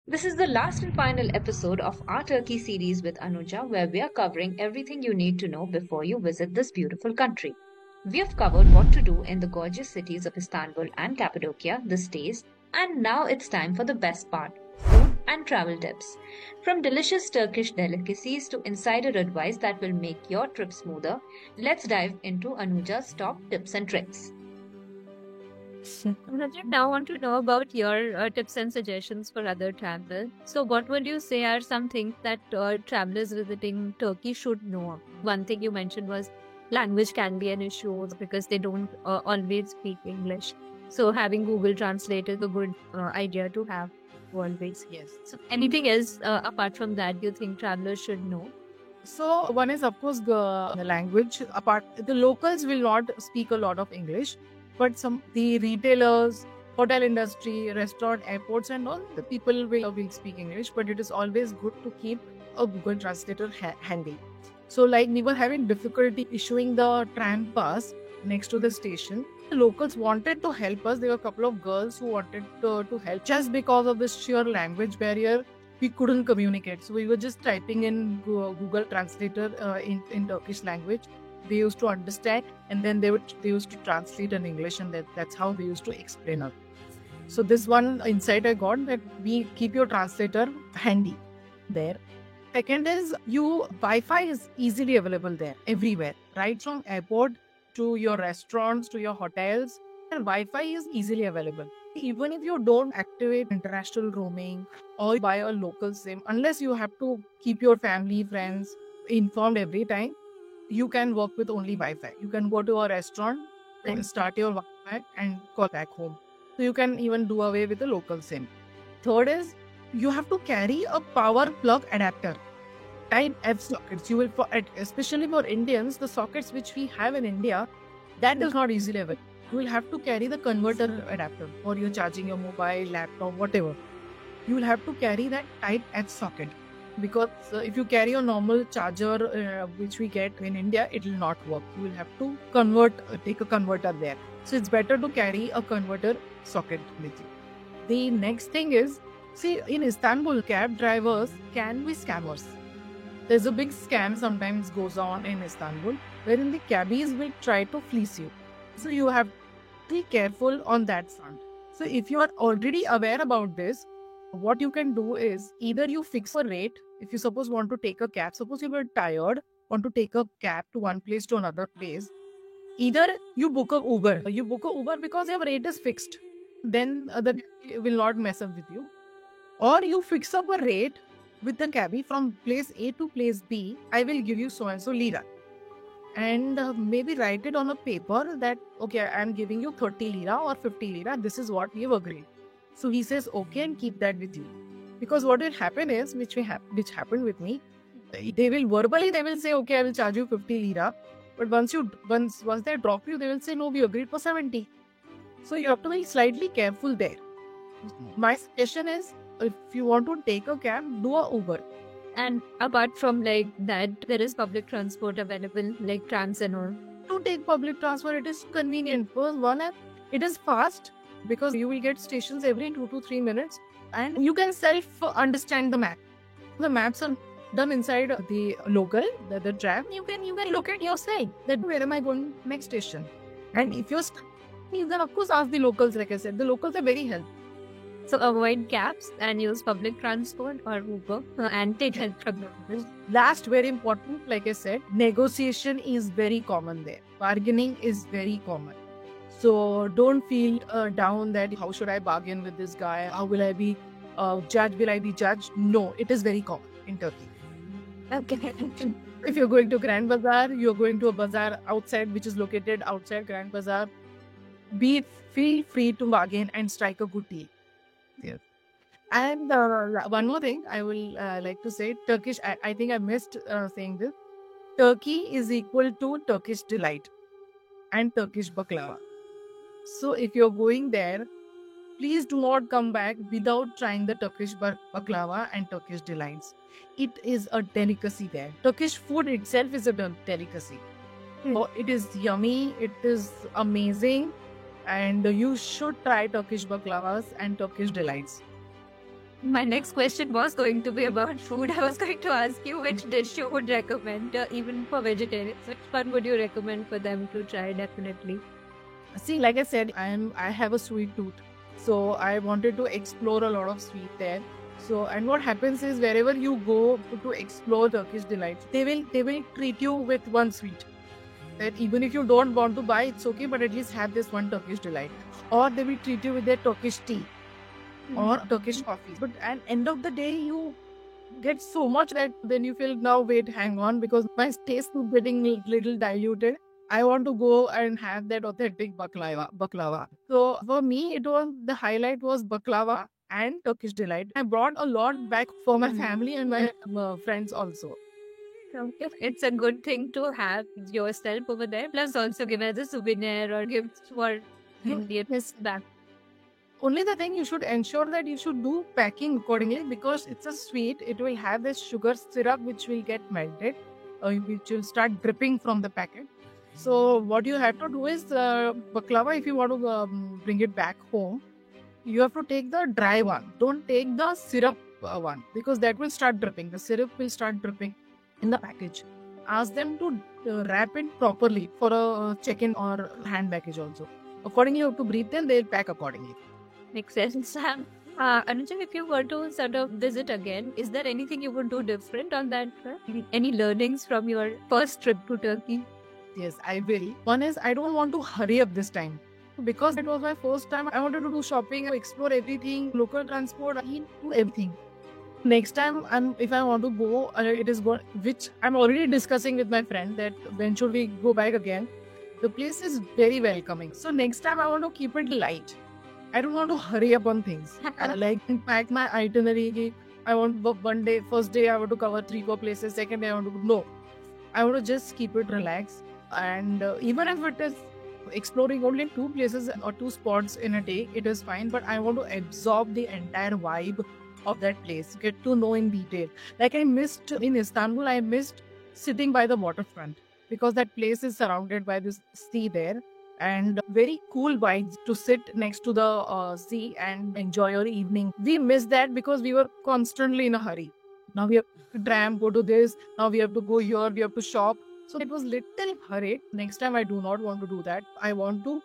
This is the last and final episode of our Turkey series with Anuja, where we are covering everything you need to know before you visit this beautiful country. We have covered what to do in the gorgeous cities of Istanbul and Cappadocia, the stays, and now it's time for the best part food and travel tips. From delicious Turkish delicacies to insider advice that will make your trip smoother, let's dive into Anuja's top tips and tricks. Rajat, now I want to know about your tips and suggestions for other travel. So, what would you say are some things that travelers visiting Turkey should know? One thing you mentioned was language can be an issue because they don't always speak English. So, having Google Translate is a good idea to have always. Yes. So, anything else apart from that you think travelers should know? So one is of course the language. Apart, the locals will not speak a lot of English, but some the retailers, hotel industry, restaurant, airports, and all the people will speak English. But it is always good to keep a Google Translator handy. So like we were having difficulty issuing the tram pass next to the station. The locals wanted to help us. There were a couple of girls who wanted to help just because of the sheer language barrier we couldn't communicate. So we were just typing in Google Translator in Turkish language. They used to understand, and then they used to translate in English, and that's how they used to explain it. So this one insight I got, that we keep your translator handy there. Second is Wi-Fi is easily available there everywhere, right from airport to your restaurants to your hotels. And Wi-Fi is easily available. Even if you don't activate international roaming or buy a local SIM, unless you have to keep your family, friends informed every time, you can work with only Wi-Fi. You can go to a restaurant and start your Wi-Fi and call back home. So you can even do away with the local SIM. Third is you have to carry a power plug adapter. Type F sockets. You will, especially for Indians, the sockets which we have in India, that is not easily available. You will have to carry the converter adapter for your charging your mobile, laptop, whatever. You will have to carry that Type H socket, because if you carry a normal charger which we get in India, it will not work. You will have to take a converter there. So it's better to carry a converter socket with you. The next thing is, see, in Istanbul, cab drivers can be scammers. There's a big scam sometimes goes on in Istanbul, wherein the cabbies will try to fleece you. So you have to be careful on that front. So if you are already aware about this, what you can do is either you fix a rate. If you suppose want to take a cab, suppose you were tired, want to take a cab to one place to another place, either you book a Uber. You book a Uber because your rate is fixed. Then the cabby will not mess up with you. Or you fix up a rate with the cabbie from place A to place B. I will give you so and so lira. And maybe write it on a paper that, okay, I'm giving you 30 lira or 50 lira. This is what we've agreed. So he says, okay, and keep that with you. Because what will happen is, which happened with me, they will say, okay, I will charge you 50 lira. But once they drop you, they will say, no, we agreed for 70. So you have to be slightly careful there. My suggestion is, if you want to take a cab, do a Uber. And apart from like that, there is public transport available, like trams and all. To take public transport, it is convenient. First, one, it is fast because you will get stations every 2 to 3 minutes, and you can self understand the map. The maps are done inside the local, the tram. You can look at yourself that where am I going next station. And if you're stuck, you can of course ask the locals. Like I said, the locals are very helpful. So avoid cabs and use public transport or Uber and take help from them. Last, very important, like I said, negotiation is very common there. Bargaining is very common. So don't feel down that how should I bargain with this guy? How will I be judged? Will I be judged? No, it is very common in Turkey. Okay. If you're going to Grand Bazaar, you're going to a bazaar outside, which is located outside Grand Bazaar. Feel free to bargain and strike a good deal. Yes. And one more thing I will like to say, Turkish, I think I missed saying this. Turkey is equal to Turkish delight and Turkish baklava. So if you're going there, please do not come back without trying the Turkish baklava and Turkish delights. It is a delicacy there. Turkish food itself is a delicacy. So it is yummy, it is amazing, and you should try Turkish baklavas and Turkish delights. My next question was going to be about food. I was going to ask you which dish you would recommend, even for vegetarians. Which one would you recommend for them to try? Definitely. See, like I said, I have a sweet tooth, so I wanted to explore a lot of sweet there. So, and what happens is wherever you go to explore Turkish delights, they will treat you with one sweet. That even if you don't want to buy, it's okay, but at least have this one Turkish delight. Or they will treat you with their Turkish tea or Turkish coffee. But at end of the day, you get so much that then you feel, now wait, hang on, because my taste is getting little diluted. I want to go and have that authentic baklava. So for me, the highlight was baklava and Turkish delight. I brought a lot back for my family and my friends also. So it's a good thing to have yourself over there, plus also give as a souvenir or gifts for Indians back. Only the thing, you should ensure that you should do packing accordingly, because it's a sweet. It will have this sugar syrup which will get melted, which will start dripping from the packet. So what you have to do is, baklava, if you want to bring it back home, you have to take the dry one. Don't take the syrup one, because that will start dripping. The syrup will start dripping in the package. Ask them to wrap it properly for a check-in or hand baggage also. Accordingly, you have to brief them, they'll pack accordingly. Makes sense. Anuja, if you were to sort of visit again, is there anything you would do different on that trip? Any learnings from your first trip to Turkey? Yes, I will. One is, I don't want to hurry up this time. Because it was my first time, I wanted to do shopping, explore everything, local transport, eat, do everything. Next time, if I want to go, which I'm already discussing with my friend, that when should we go back again. The place is very welcoming. So next time I want to keep it light. I don't want to hurry up on things. Like, pack my itinerary. I want one day, first day I want to cover 3-4 places. Second day I want to no. I want to just keep it relaxed. And even if it is exploring only 2 places or 2 spots in a day, it is fine. But I want to absorb the entire vibe of that place. Get to know in detail. Like, in Istanbul, I missed sitting by the waterfront, because that place is surrounded by this sea there, and very cool vibes to sit next to the sea and enjoy your evening. We missed that because we were constantly in a hurry. Now we have to tram, go to this, now we have to go here, we have to shop. So it was little hurried. Next time I do not want to do that. I want to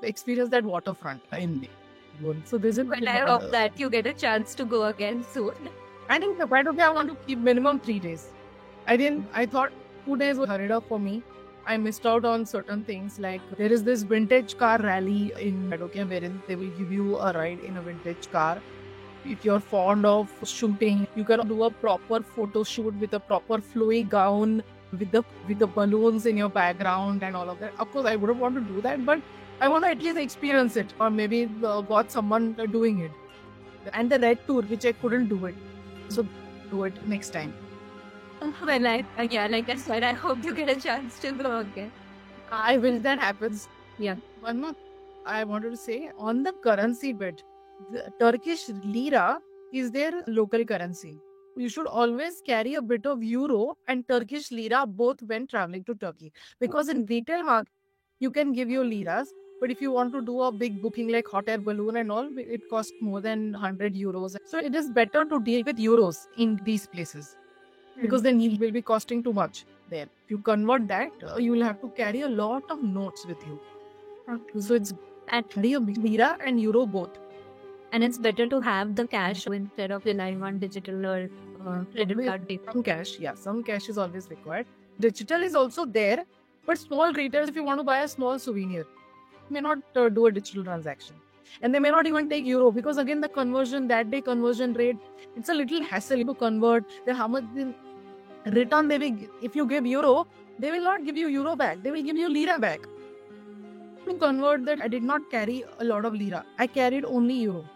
experience that waterfront in so this is. Well, I hope that you get a chance to go again soon. I think Cappadocia I want to keep minimum 3 days. I thought 2 days was hurried up for me. I missed out on certain things, like there is this vintage car rally in Cappadocia wherein they will give you a ride in a vintage car. If you're fond of shooting, you can do a proper photo shoot with a proper flowy gown, with the balloons in your background and all of that. Of course, I wouldn't want to do that, but I want to at least experience it, or maybe got someone doing it. And the red tour, which I couldn't do it, so do it next time. Well, like I said, I hope you get a chance to go again. I wish that happens. Yeah. One more, I wanted to say on the currency bit, the Turkish lira is their local currency. You should always carry a bit of euro and Turkish lira both when traveling to Turkey, because in retail market you can give your liras, but if you want to do a big booking like hot air balloon and all, it costs more than 100 euros. So it is better to deal with euros in these places, because then it will be costing too much there. If you convert that, you will have to carry a lot of notes with you. So it's carry a lira and euro both. And it's better to have the cash instead of relying on digital or credit card. Some cash, yeah, some cash is always required. Digital is also there, but small retailers, if you want to buy a small souvenir, may not do a digital transaction. And they may not even take euro, because again the conversion, that day conversion rate, it's a little hassle to convert. Then how much in return they will, if you give euro, they will not give you euro back, they will give you lira back. To convert that, I did not carry a lot of lira, I carried only euro.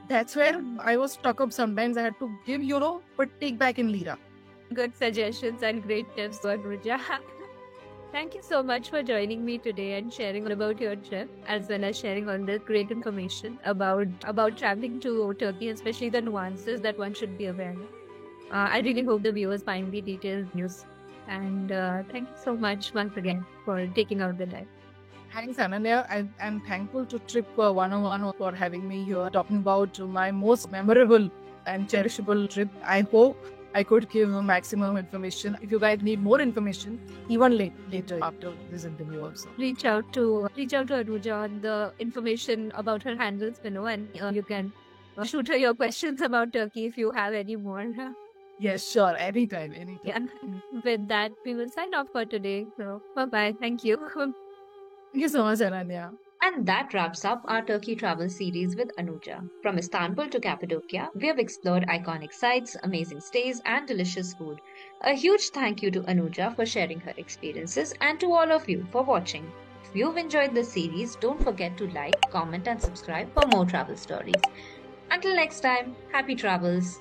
That's where I was stuck up sometimes. I had to give euro but take back in lira. Good suggestions and great tips, Anuja. Thank you so much for joining me today and sharing all about your trip, as well as sharing all this great information about traveling to Turkey, especially the nuances that one should be aware of. I really hope the viewers find the detailed news. And thank you so much once again for taking out the time. Thanks, Ananya. I'm thankful to Trip 101 for having me here, talking about my most memorable and cherishable trip. I hope I could give maximum information. If you guys need more information, even later after this interview also. Reach out to Anuja on the information about her handles below, and you can shoot her your questions about Turkey if you have any more. Yes, sure. Anytime. Yeah. With that, we will sign off for today. So, bye-bye. Thank you. Thank you so much, Ananya. And that wraps up our Turkey travel series with Anuja. From Istanbul to Cappadocia, we have explored iconic sites, amazing stays, and delicious food. A huge thank you to Anuja for sharing her experiences and to all of you for watching. If you've enjoyed this series, don't forget to like, comment, and subscribe for more travel stories. Until next time, happy travels.